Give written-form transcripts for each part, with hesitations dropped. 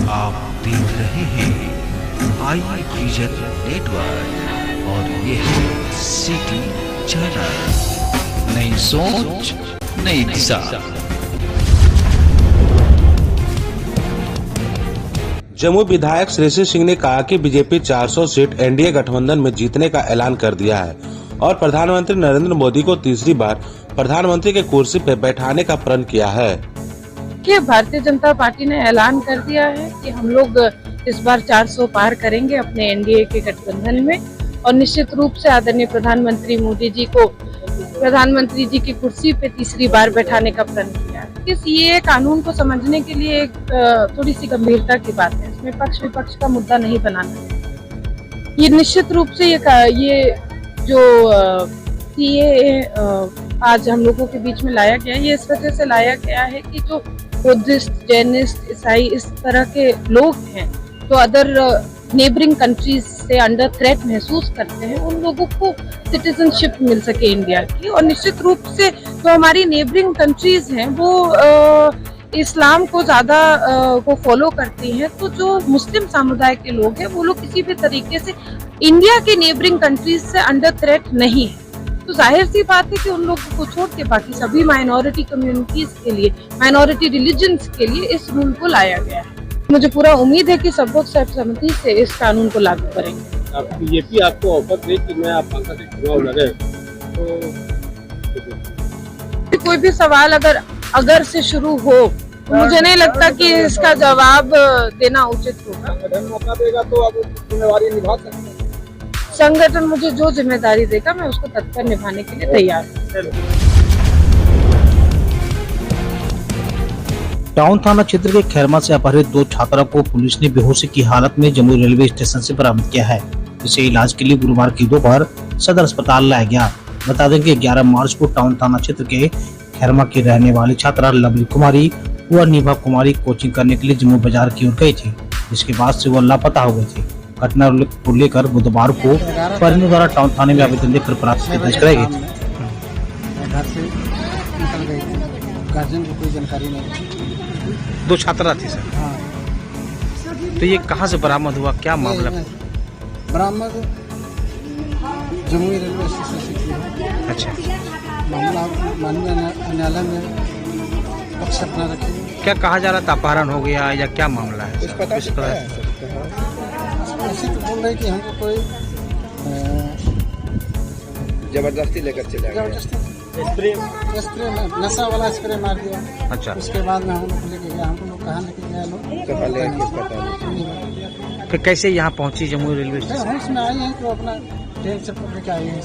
आप देख रहे हैं आई विजन नेटवर्क और ये है सिटी चैनल। नई सोच नई दिशा। जमुई विधायक श्रेयसी सिंह ने कहा कि बीजेपी 400 सीट एनडीए गठबंधन में जीतने का ऐलान कर दिया है और प्रधानमंत्री नरेंद्र मोदी को तीसरी बार प्रधानमंत्री के कुर्सी पर बैठाने का प्रण किया है। कि भारतीय जनता पार्टी ने ऐलान कर दिया है कि हम लोग इस बार 400 पार करेंगे अपने एनडीए के गठबंधन में और निश्चित रूप से आदरणीय प्रधानमंत्री मोदी जी को प्रधानमंत्री जी की कुर्सी पे तीसरी बार बैठाने का प्रण किया है। ये कानून को समझने के लिए थोड़ी सी गंभीरता की बात है। इसमें पक्ष विपक्ष का मुद्दा नहीं बनाना। ये निश्चित रूप से ये जो सीएए आज हम लोगों के बीच में लाया गया है, ये इस वजह से लाया गया है कि जो बुद्धिस्ट, जैनिस्ट, ईसाई इस तरह के लोग हैं तो अदर नेबरिंग कंट्रीज से अंडर थ्रेट महसूस करते हैं, उन लोगों को सिटीजनशिप मिल सके इंडिया की। और निश्चित रूप से जो हमारी नेबरिंग कंट्रीज हैं वो इस्लाम को ज्यादा को फॉलो करती हैं, तो जो मुस्लिम समुदाय के लोग हैं वो लोग किसी भी तरीके से इंडिया के नेबरिंग कंट्रीज से अंडर थ्रेट नहीं है। तो जाहिर सी बात है कि उन लोगों को छोड़ के बाकी सभी माइनॉरिटी कम्युनिटीज के लिए, माइनॉरिटी रिलीजन्स के लिए इस रूल को लाया गया है। मुझे पूरा उम्मीद है कि सब लोग सर्वसम्मति से इस कानून को लागू करेंगे। बीजेपी आपको ऑफर दे कि मैं आप से चुनाव लड़े तो कोई भी सवाल अगर से शुरू हो तो मुझे नहीं लगता कि इसका जवाब देना उचित होगा। संगठन मौका देगा तो आप जिम्मेवारी निभा सकते हैं। संगठन मुझे जो जिम्मेदारी देगा मैं उसको तत्पर निभाने के लिए तैयार हूँ। टाउन थाना क्षेत्र के खैरमा से अपहरित 2 छात्रों को पुलिस ने बेहोशी की हालत में जमुई रेलवे स्टेशन से बरामद किया है, जिसे इलाज के लिए गुरुवार की दोपहर सदर अस्पताल लाया गया। बता दें कि 11 मार्च को टाउन थाना क्षेत्र के खैरमा की रहने वाली छात्रा लवली कुमारी व निभा कुमारी कोचिंग करने के लिए जमुई बाजार की ओर गई थी, जिसके बाद से वो लापता हो गई थी। घटना को लेकर बुधवार को परिजनों द्वारा टाउन थाने में आवेदन देकर प्राथमिकी दर्ज कराई गई थी। घर से निकल गई थी, गार्जियन को कोई जानकारी नहीं। 2 छात्रा थी सर। हाँ। तो ये कहाँ से बरामद हुआ, क्या मामला? बरामद जमुई रेलवे स्टेशन से किया। अच्छा, मामला माननीय न्यायालय में पक्ष अपना रखेंगे। क्या कहा जा रहा था, अपहरण हो गया या क्या मामला है? ऐसे तो बोल रहे कि हमको कोई जबरदस्ती लेकर चले गए। स्प्रे नशा वाला स्प्रे मार दिया। अच्छा, उसके बाद में हम लोग लेके गया। हमको लोग कहाँ लेके गया लोग? फिर कैसे यहाँ पहुँची जमुई रेलवे स्टेशन? हम इसमें आए हैं तो अपना ट्रेन से पकड़ के आए हैं।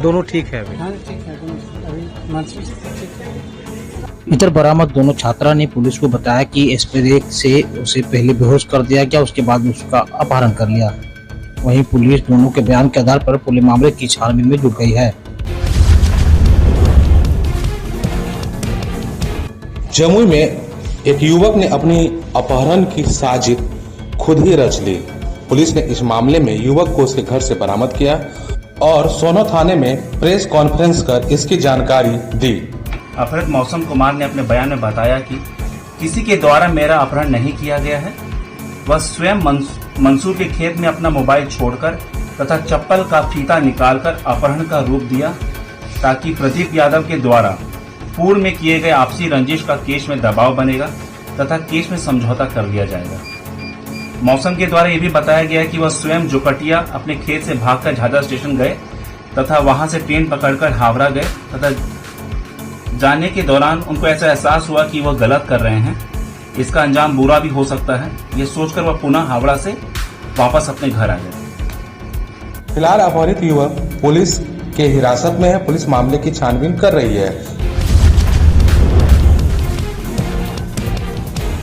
दोनों ठीक है अभी? हाँ ठीक है, अभी मानसिक स्थिति ठीक है। इधर बरामद दोनों छात्रा ने पुलिस को बताया कि स्प्रे से उसे पहले बेहोश कर दिया गया, उसके बाद उसका अपहरण कर लिया। वहीं पुलिस दोनों के बयान के आधार पर पूरे मामले की छानबीन में जुट गई है। जमुई में एक युवक ने अपनी अपहरण की साजिश खुद ही रच ली। पुलिस ने इस मामले में युवक को उसके घर से बरामद किया और सोनो थाने में प्रेस कॉन्फ्रेंस कर इसकी जानकारी दी। अपहृत मौसम कुमार ने अपने बयान में बताया कि किसी के द्वारा मेरा अपहरण नहीं किया गया है। वह स्वयं मंसूर के खेत में अपना मोबाइल छोड़कर तथा चप्पल का फीता निकालकर अपहरण का रूप दिया, ताकि प्रदीप यादव के द्वारा पूर्व में किए गए आपसी रंजिश का केस में दबाव बनेगा तथा केस में समझौता कर लिया जाएगा। मौसम के द्वारा यह भी बताया गया कि वह स्वयं जोकटिया अपने खेत से भागकर झाझा स्टेशन गए तथा वहां से ट्रेन पकड़कर हावड़ा गए तथा जाने के दौरान उनको ऐसा एहसास हुआ कि वह गलत कर रहे हैं, इसका अंजाम बुरा भी हो सकता है। ये सोचकर वह पुनः हावड़ा से वापस अपने घर आ गए। फिलहाल अपहरित युवक पुलिस के हिरासत में है। पुलिस मामले की छानबीन कर रही है।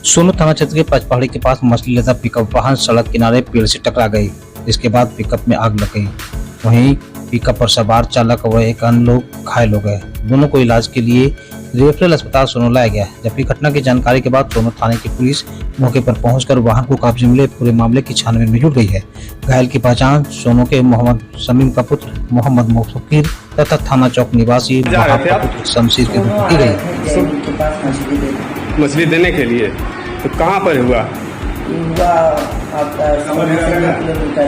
सोनो थाना क्षेत्र के पचपहाड़ी के पास मछली लदा पिकअप वाहन सड़क किनारे पेड़ से टकरा गई, जिसके बाद पिकअप में आग लग गई। वहीं पिकअप पर सवार चालक व एक अन्य लोग घायल हो गए। दोनों को इलाज के लिए रेफरल अस्पताल सोनो लाया गया, जबकि घटना की जानकारी के बाद सोनो थाने की पुलिस मौके पर पहुंचकर वाहन को कब्जे में ले पूरे मामले की छानबीन में जुट गई है। घायल की पहचान सोनो के मोहम्मद शमीम का पुत्र मोहम्मद मुफक्किर तथा थाना चौक निवासी वहाब का पुत्र शमशीर के रूप में की गई। मछली देने के लिए, तो कहाँ पर हुआ? आपका 100 किलोमीटर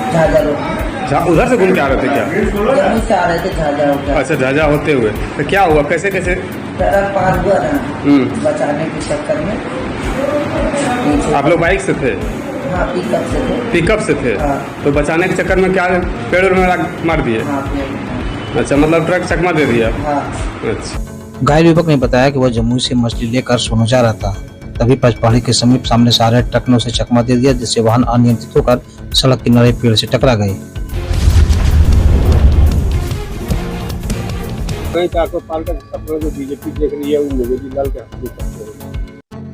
झाझा उधर से घूम के आ रहे थे क्या? जम्मू से आ रहे थे झाझा होकर। अच्छा, झाझा होते हुए तो क्या हुआ, कैसे कैसे? सड़क पार हुआ ना बचाने के चक्कर में। आप लोग बाइक से थे? हाँ, पिकअप से थे। पिकअप से थे? हाँ। तो बचाने के चक्कर में क्या पेड़ में मार दिए? हाँ, पेड़। अच्छा, मतलब ट्रक चकमा दे दिया? हाँ। अच्छा। घायल युवक ने बताया कि वह जमुई से मछली लेकर सोनो जा रहा था, तभी पचपहाड़ी के समीप सामने से आ रहे ट्रक ने उसे चकमा दे दिया, जिससे वाहन अनियंत्रित होकर सड़क किनारे पेड़ से टकरा गए। बीजेपी देख रही है, वो मोदी लाल के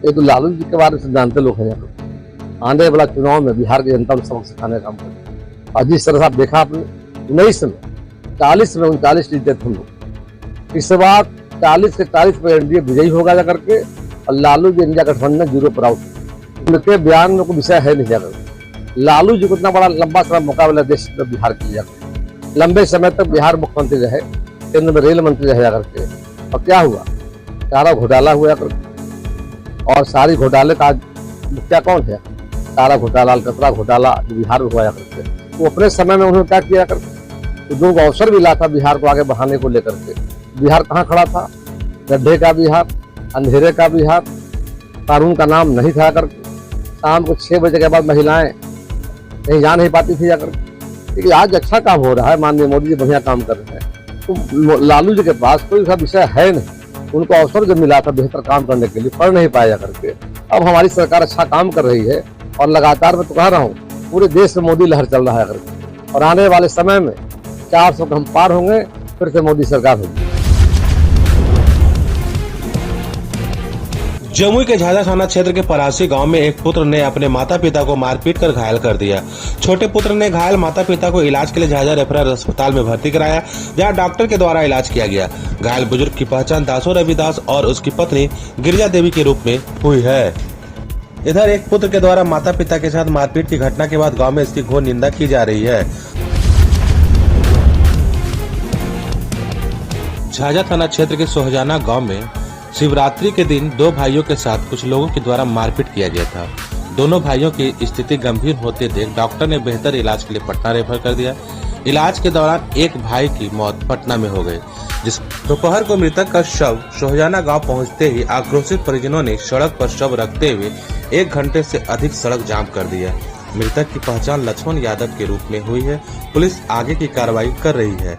ये तो लालू जी के बारे में जानते लोग हैं। आने वाला चुनाव में बिहार की जनता को सबक सिखाने का काम करें। और जिस तरह से आप देखा आपने 19 में 40 में 39 जीते थे हम लोग, इस बार 40 के 40 पर एनडीए विजयी होगा जा करके, और लालू जी इंडिया गठबंधन 0 पर आउट। उनके बयान में कोई विषय है नहीं जाकर। लालू जी को इतना बड़ा लंबा समय मुकाबला देश में बिहार के लिए, लंबे समय तक बिहार मुख्यमंत्री रहे, केंद्र में रेल मंत्री रहे जाकर के, और क्या हुआ, सारा घोटाला हुआ करके। और सारी घोटाले का मुखिया कौन है? सारा घोटाला, कचरा घोटाला जो बिहार में हुआ करके। वो अपने समय में उन्होंने क्या किया करके, तो जो अवसर मिला था बिहार को आगे बढ़ाने को लेकर के, बिहार कहाँ खड़ा था? गड्ढे का बिहार, अंधेरे का बिहार, कानून का नाम नहीं था करके। शाम को 6 बजे के बाद महिलाएं कहीं जा नहीं पाती थी जाकर। लेकिन आज अच्छा काम हो रहा है, माननीय मोदी जी बढ़िया काम कर रहे हैं। तो लालू जी के पास कोई सा विषय है नहीं। उनको अवसर जो मिला था बेहतर काम करने के लिए, कर नहीं पाया करके। अब हमारी सरकार अच्छा काम कर रही है, और लगातार मैं तो कह रहा हूँ पूरे देश में मोदी लहर चल रहा है करके। और आने वाले समय में 400 को हम पार होंगे, फिर से मोदी सरकार होगी। जमुई के झाझा थाना क्षेत्र के परासी गांव में एक पुत्र ने अपने माता पिता को मारपीट कर घायल कर दिया। छोटे पुत्र ने घायल माता पिता को इलाज के लिए झाझा रेफरल अस्पताल में भर्ती कराया, जहां डॉक्टर के द्वारा इलाज किया गया। घायल बुजुर्ग की पहचान दासो रविदास और उसकी पत्नी गिरिजा देवी के रूप में हुई है। इधर एक पुत्र के द्वारा माता पिता के साथ मारपीट की घटना के बाद गाँव में इसकी घोर निंदा की जा रही है। झाझा थाना क्षेत्र के सोहजाना गाँव में शिवरात्रि के दिन 2 भाइयों के साथ कुछ लोगों के द्वारा मारपीट किया गया था। दोनों भाइयों की स्थिति गंभीर होते देख डॉक्टर ने बेहतर इलाज के लिए पटना रेफर कर दिया। इलाज के दौरान एक भाई की मौत पटना में हो गई। जिस दोपहर को मृतक का शव सोहजाना गांव पहुंचते ही आक्रोशित परिजनों ने सड़क पर शव रखते हुए 1 घंटे से अधिक सड़क जाम कर दिया। मृतक की पहचान लक्ष्मण यादव के रूप में हुई है। पुलिस आगे की कार्रवाई कर रही है।